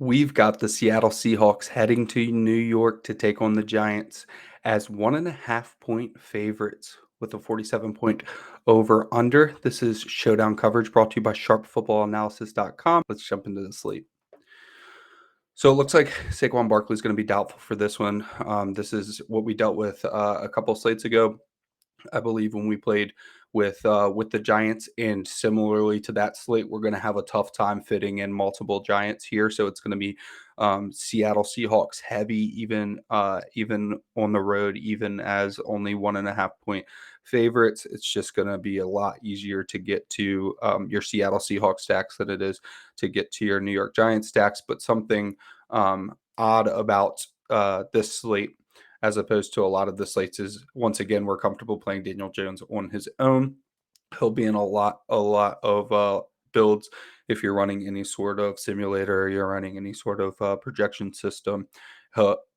We've got the Seattle Seahawks heading to New York to take on the Giants as 1.5 point favorites with a 47 point over under. This is Showdown coverage brought to you by sharpfootballanalysis.com. Let's jump into the slate. So it looks like Saquon Barkley is going to be doubtful for this one. This is what we dealt with a couple slates ago, I believe, when we played with the Giants, and similarly to that slate, we're going to have a tough time fitting in multiple Giants here. So it's going to be Seattle Seahawks heavy, even on the road, even as only 1.5 point favorites. It's just going to be a lot easier to get to your Seattle Seahawks stacks than it is to get to your New York Giants stacks. But something odd about this slate as opposed to a lot of the slates is, once again, we're comfortable playing Daniel Jones on his own. He'll be in a lot of builds if you're running any sort of simulator or you're running any sort of projection system.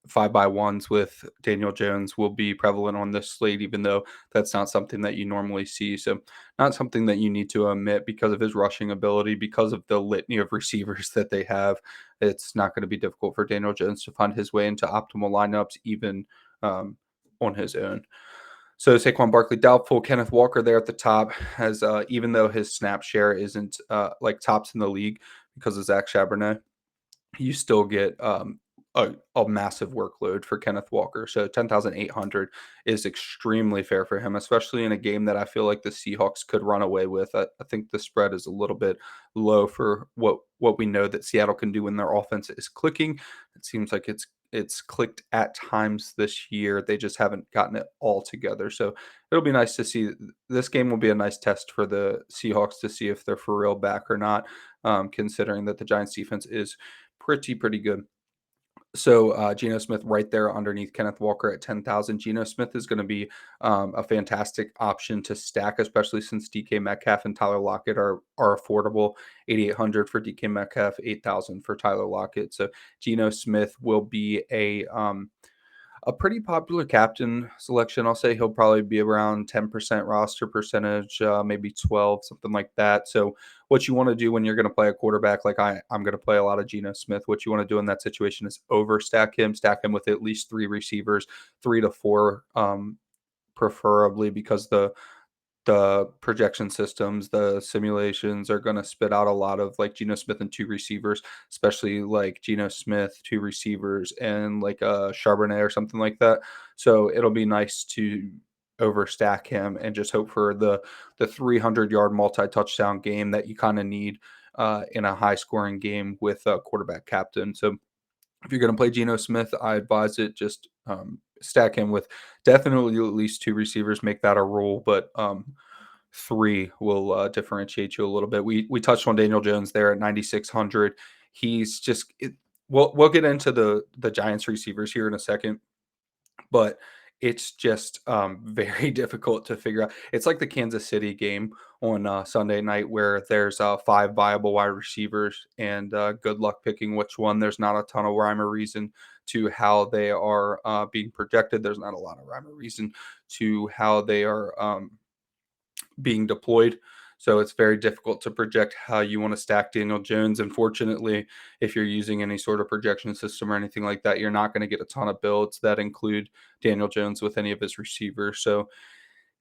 5x1s with Daniel Jones will be prevalent on this slate, even though that's not something that you normally see. So not something that you need to omit because of his rushing ability, because of the litany of receivers that they have. It's not going to be difficult for Daniel Jones to find his way into optimal lineups, even on his own. So Saquon Barkley doubtful. Kenneth Walker there at the top, as even though his snap share isn't like tops in the league because of Zach Charbonnet, you still get a massive workload for Kenneth Walker. So 10,800 is extremely fair for him, especially in a game that I feel like the Seahawks could run away with. I think the spread is a little bit low for what we know that Seattle can do when their offense is clicking. It seems like it's clicked at times this year. They just haven't gotten it all together. So it'll be nice to see. This game will be a nice test for the Seahawks to see if they're for real back or not, considering that the Giants defense is pretty good. So Geno Smith right there underneath Kenneth Walker at 10,000. Geno Smith is going to be a fantastic option to stack, especially since DK Metcalf and Tyler Lockett are affordable. 8,800 for DK Metcalf, 8,000 for Tyler Lockett. So Geno Smith will be a pretty popular captain selection. I'll say he'll probably be around 10% roster percentage, maybe 12, something like that. So what you want to do when you're going to play a quarterback, like I'm going to play a lot of Geno Smith, what you want to do in that situation is overstack him, stack him with at least 3 receivers, 3 to 4, preferably, because the projection systems, the simulations are going to spit out a lot of like Geno Smith and 2 receivers, especially like Geno Smith, 2 receivers, and like a Charbonnet or something like that. So it'll be nice to overstack him and just hope for the 300-yard multi-touchdown game that you kind of need in a high-scoring game with a quarterback captain. So if you're going to play Geno Smith, I advise it. Just stack him with definitely at least 2 receivers. Make that a rule, but 3 will differentiate you a little bit. We touched on Daniel Jones there at 9,600. He's just we'll get into the Giants receivers here in a second, but it's just very difficult to figure out. It's like the Kansas City game on Sunday night where there's 5 viable wide receivers, and good luck picking which one. There's not a ton of rhyme or reason to how they are being projected. There's not a lot of rhyme or reason to how they are being deployed. So it's very difficult to project how you want to stack Daniel Jones. Unfortunately, if you're using any sort of projection system or anything like that, you're not going to get a ton of builds that include Daniel Jones with any of his receivers. So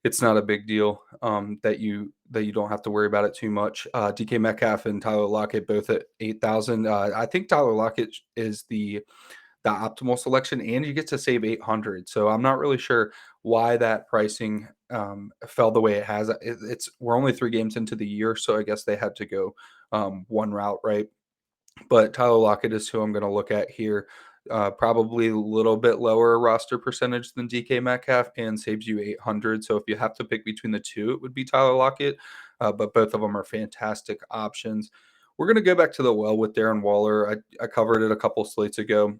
it's not a big deal that you don't have to worry about it too much. DK Metcalf and Tyler Lockett both at 8,000. I think Tyler Lockett is the optimal selection, and you get to save 800. So I'm not really sure why that pricing fell the way it has. We're only 3 games into the year, so I guess they had to go one route, right? But Tyler Lockett is who I'm going to look at here. Probably a little bit lower roster percentage than DK Metcalf and saves you 800. So if you have to pick between the two, it would be Tyler Lockett. But both of them are fantastic options. We're going to go back to the well with Darren Waller. I covered it a couple slates ago.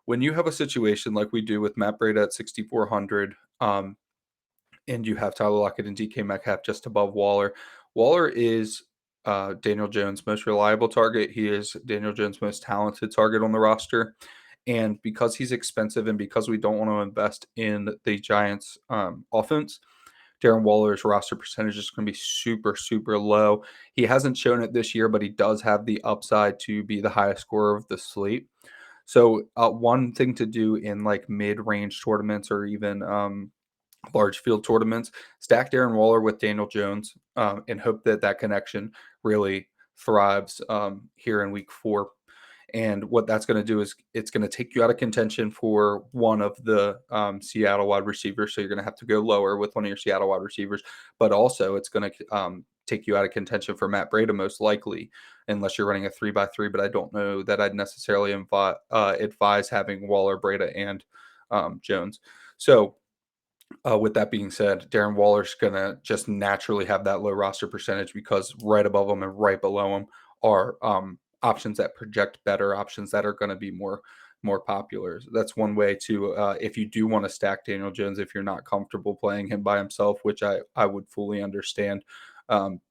When you have a situation like we do with Matt Breida at 6,400, and you have Tyler Lockett and DK Metcalf just above Waller, Waller is Daniel Jones' most reliable target. He is Daniel Jones' most talented target on the roster. And because he's expensive and because we don't want to invest in the Giants' offense, Darren Waller's roster percentage is going to be super, super low. He hasn't shown it this year, but he does have the upside to be the highest scorer of the slate. So one thing to do in like mid-range tournaments or even large field tournaments, stack Darren Waller with Daniel Jones and hope that that connection really thrives here in week 4. And what that's going to do is it's going to take you out of contention for one of the Seattle wide receivers. So you're going to have to go lower with one of your Seattle wide receivers. But also, it's going to take you out of contention for Matt Breida, most likely, unless you're running a 3-by-3. But I don't know that I'd necessarily advise having Waller, Breida, and Jones. So with that being said, Darren Waller's going to just naturally have that low roster percentage because right above him and right below him are options that project better, options that are going to be more popular. So that's one way to, if you do want to stack Daniel Jones, if you're not comfortable playing him by himself, which I would fully understand,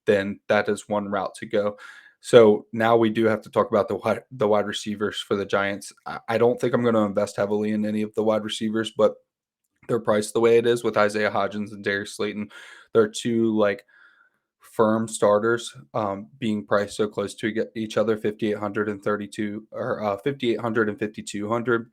then that is one route to go. So now we do have to talk about the wide receivers for the Giants. I don't think I'm going to invest heavily in any of the wide receivers, but they're priced the way it is with Isaiah Hodgins and Darius Slayton. They're two like firm starters being priced so close to each other, 5,800 and 32 or 5,800 and 5,200.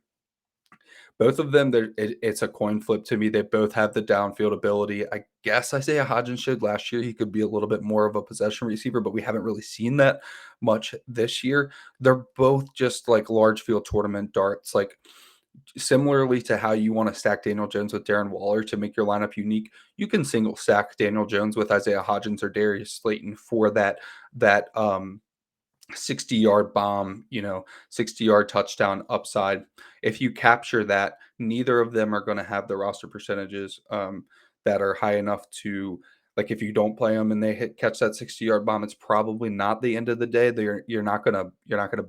Both of them, it's a coin flip to me. They both have the downfield ability. I guess Isaiah Hodgins showed last year he could be a little bit more of a possession receiver, but we haven't really seen that much this year. They're both just like large field tournament darts. Like similarly to how you want to stack Daniel Jones with Darren Waller to make your lineup unique, you can single stack Daniel Jones with Isaiah Hodgins or Darius Slayton for that 60-yard bomb, 60-yard touchdown upside. If you capture that, neither of them are going to have the roster percentages that are high enough to, like, if you don't play them and they catch that 60-yard bomb, it's probably not the end of the day. You're not gonna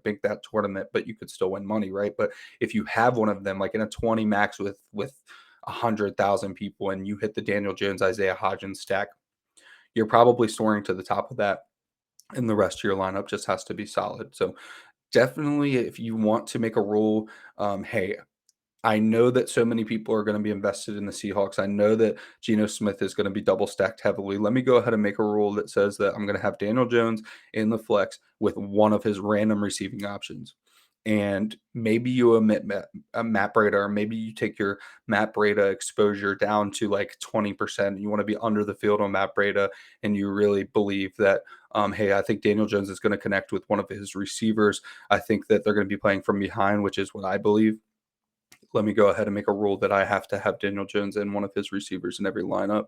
bank that tournament, but you could still win money, right? But if you have one of them, like in a 20 max with 100,000 people, and you hit the Daniel Jones Isaiah Hodgins stack, you're probably soaring to the top of that, and the rest of your lineup just has to be solid. So definitely, if you want to make a rule, hey, I know that so many people are going to be invested in the Seahawks. I know that Geno Smith is going to be double stacked heavily. Let me go ahead and make a rule that says that I'm going to have Daniel Jones in the flex with one of his random receiving options. And maybe you omit Matt Breida, or maybe you take your Matt Breida exposure down to like 20%. You want to be under the field on Matt Breida, and you really believe that, hey, I think Daniel Jones is going to connect with one of his receivers. I think that they're going to be playing from behind, which is what I believe. Let me go ahead and make a rule that I have to have Daniel Jones and one of his receivers in every lineup.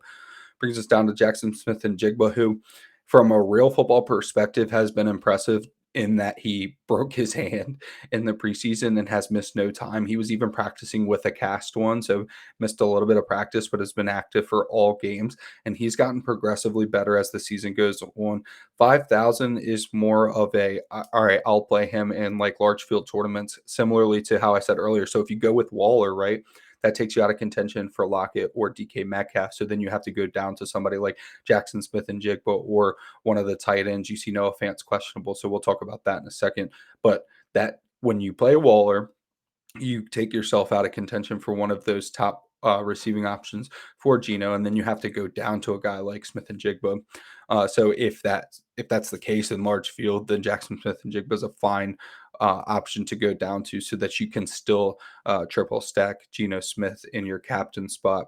Brings us down to Jackson Smith and Jigba, who, from a real football perspective, has been impressive in that he broke his hand in the preseason and has missed no time. He was even practicing with a cast one, so missed a little bit of practice, but has been active for all games. And he's gotten progressively better as the season goes on. 5,000 is more of a, all right, I'll play him in like large field tournaments, similarly to how I said earlier. So if you go with Waller, right, that takes you out of contention for Lockett or DK Metcalf. So then you have to go down to somebody like Jackson Smith and Jigba or one of the tight ends. You see Noah Fant's questionable, so we'll talk about that in a second. But that when you play Waller, you take yourself out of contention for one of those top receiving options for Geno, and then you have to go down to a guy like Smith and Jigba. So if that's the case in large field, then Jackson Smith and Jigba is a fine option to go down to, so that you can still triple stack Geno Smith in your captain spot.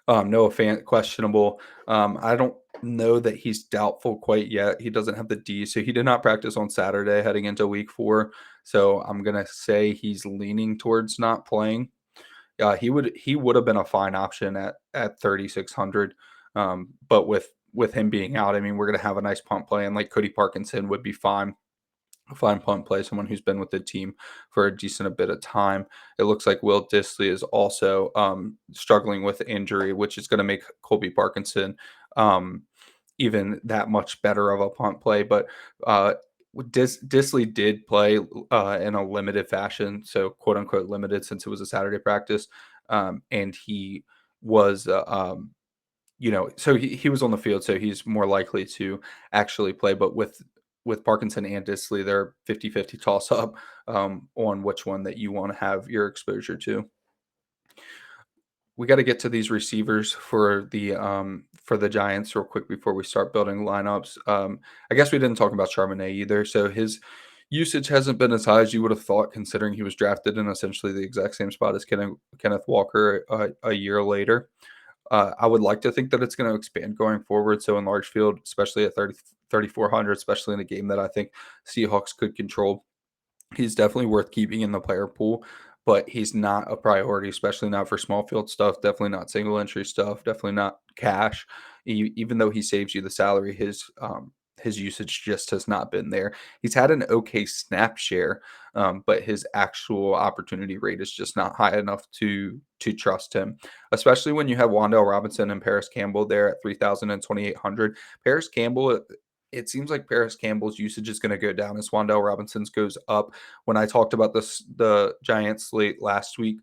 Noah Fant questionable. I don't know that he's doubtful quite yet. He doesn't have the D, so he did not practice on Saturday heading into week 4. So I'm gonna say he's leaning towards not playing. He would have been a fine option at 3,600. But with him being out, I mean, we're gonna have a nice punt play, and like Cody Parkinson would be fine. A fine punt play, someone who's been with the team for a decent a bit of time. It looks like Will Dissly is also struggling with injury, which is going to make Colby Parkinson um, even that much better of a punt play. But Dissly did play in a limited fashion, so quote unquote limited, since it was a Saturday practice, and he was. So he was on the field, so he's more likely to actually play. But with Parkinson and Dissly, they're 50-50 toss up on which one that you want to have your exposure to. we got to get to these receivers for the Giants real quick before we start building lineups. I guess we didn't talk about Charbonnet either. So his usage hasn't been as high as you would have thought, considering he was drafted in essentially the exact same spot as Kenneth Walker a year later. I would like to think that it's going to expand going forward. So in large field, especially at 3,400, especially in a game that I think Seahawks could control, he's definitely worth keeping in the player pool, but he's not a priority, especially not for small field stuff. Definitely not single entry stuff. Definitely not cash. Even though he saves you the salary, his usage just has not been there. He's had an okay snap share, but his actual opportunity rate is just not high enough to trust him. Especially when you have Wan'Dale Robinson and Paris Campbell there at 3,000 and 2,800. Paris Campbell, it seems like Paris Campbell's usage is going to go down as Wan'Dale Robinson's goes up. When I talked about the Giants slate last week,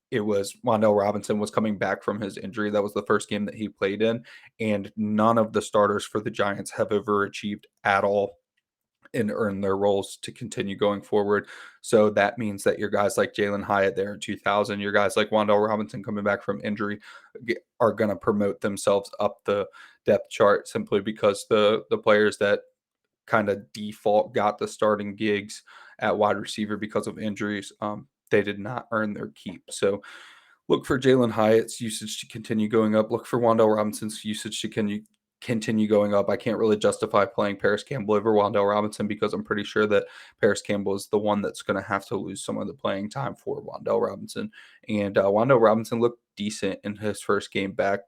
it was Wan'Dale Robinson was coming back from his injury. That was the first game that he played in, and none of the starters for the Giants have overachieved at all and earn their roles to continue going forward. So that means that your guys like Jalen Hyatt there at 2,000, your guys like Wan'Dale Robinson coming back from injury are going to promote themselves up the depth chart simply because the players that kind of default got the starting gigs at wide receiver because of injuries, they did not earn their keep. So look for Jalen Hyatt's usage to continue going up. Look for Wan'Dale Robinson's usage to continue going up. I can't really justify playing Paris Campbell over Wan'Dale Robinson because I'm pretty sure that Paris Campbell is the one that's going to have to lose some of the playing time for Wan'Dale Robinson. And Wan'Dale Robinson looked decent in his first game back.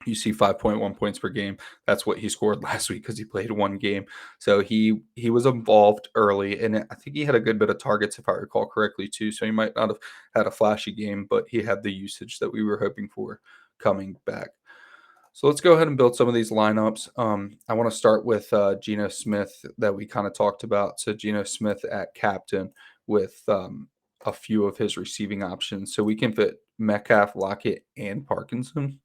You see 5.1 points per game. That's what he scored last week because he played one game. So he was involved early, and I think he had a good bit of targets, if I recall correctly, too. So he might not have had a flashy game, but he had the usage that we were hoping for coming back. So let's go ahead and build some of these lineups. I want to start with Geno Smith that we kind of talked about. So Geno Smith at captain with a few of his receiving options. So we can fit Metcalf, Lockett, and Parkinson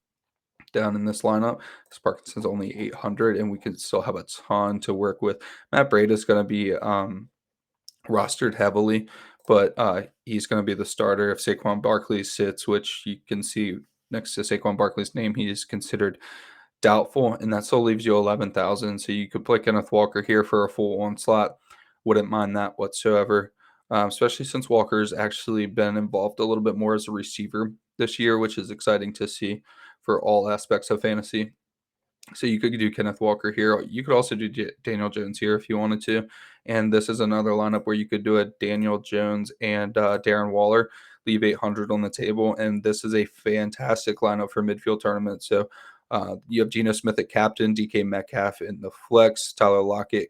down in this lineup. This Parkinson's only 800, and we can still have a ton to work with. Matt Breida is going to be rostered heavily, but he's going to be the starter if Saquon Barkley sits, which you can see next to Saquon Barkley's name, he is considered doubtful, and that still leaves you 11,000. So you could play Kenneth Walker here for a full onslaught. Wouldn't mind that whatsoever, especially since Walker's actually been involved a little bit more as a receiver this year, which is exciting to see for all aspects of fantasy. So you could do Kenneth Walker here. You could also do Daniel Jones here if you wanted to. And this is another lineup where you could do a Daniel Jones and Darren Waller, leave 800 on the table. And this is a fantastic lineup for midfield tournaments. So you have Geno Smith at captain, DK Metcalf in the flex, Tyler Lockett,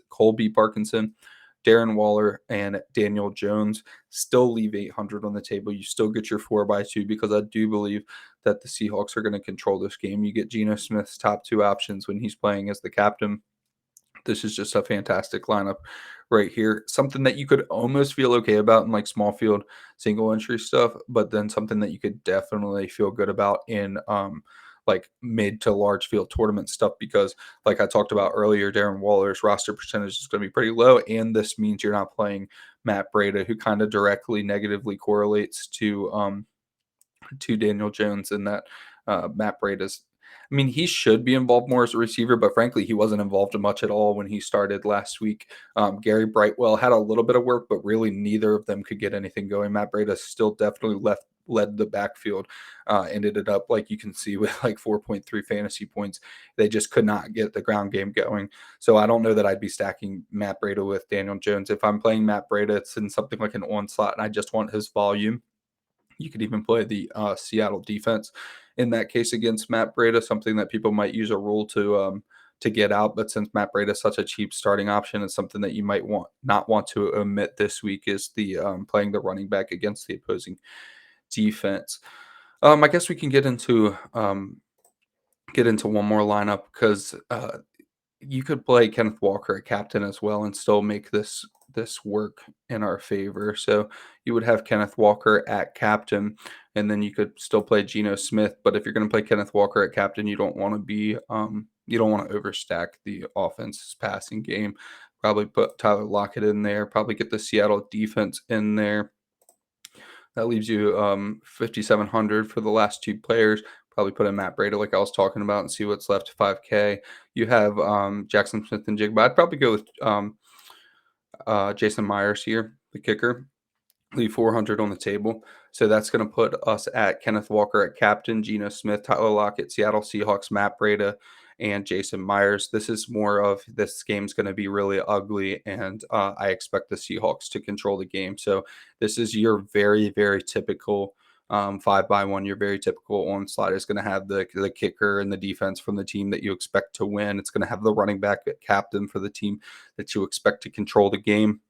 Colby Parkinson, Darren Waller, and Daniel Jones. Still leave 800 on the table. You still get your 4x2 because I do believe that the Seahawks are going to control this game. You get Geno Smith's top two options when he's playing as the captain. This is just a fantastic lineup right here. Something that you could almost feel okay about in like small field single entry stuff, but then something that you could definitely feel good about in like mid to large field tournament stuff because like I talked about earlier, Darren Waller's roster percentage is going to be pretty low, and this means you're not playing Matt Breida, who kind of directly negatively correlates to Daniel Jones in that Matt Breida's. I mean, he should be involved more as a receiver, but frankly, he wasn't involved much at all when he started last week. Gary Brightwell had a little bit of work, but really neither of them could get anything going. Matt Breida still definitely led the backfield and ended up, like you can see, with like 4.3 fantasy points. They just could not get the ground game going. So I don't know that I'd be stacking Matt Breida with Daniel Jones. If I'm playing Matt Breida, it's in something like an onslaught, and I just want his volume. You could even play the Seattle defense in that case against Matt Breida, something that people might use a rule to get out. But since Matt Breida is such a cheap starting option, it's something that you might not want to omit this week is the playing the running back against the opposing defense. I guess we can get into one more lineup because you could play Kenneth Walker at captain as well and still make this work in our favor. So you would have Kenneth Walker at captain, and then you could still play Geno Smith. But if you're going to play Kenneth Walker at captain, you don't want to be you don't want to overstack the offense's passing game. Probably put Tyler Lockett in there. Probably get the Seattle defense in there. That leaves you 5,700 for the last two players. Probably put in Matt Breida, like I was talking about, and see what's left. 5K. You have Jackson Smith and Jigba. I'd probably go with Jason Myers here, the kicker. Leave 400 on the table. So that's going to put us at Kenneth Walker at captain, Geno Smith, Tyler Lockett, Seattle Seahawks, Matt Breida, and Jason Myers. This is more of this game's going to be really ugly, and I expect the Seahawks to control the game. So this is your very, very typical 5-by-1. Your very typical onslaught is going to have the kicker and the defense from the team that you expect to win. It's going to have the running back at captain for the team that you expect to control the game.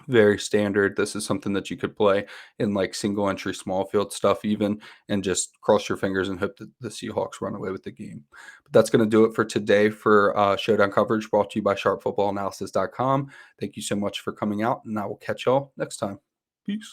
Very standard. This is something that you could play in like single entry small field stuff even, and just cross your fingers and hope that the Seahawks run away with the game. But that's going to do it for today for Showdown coverage, brought to you by sharpfootballanalysis.com. Thank you so much for coming out, and I will catch y'all next time. Peace.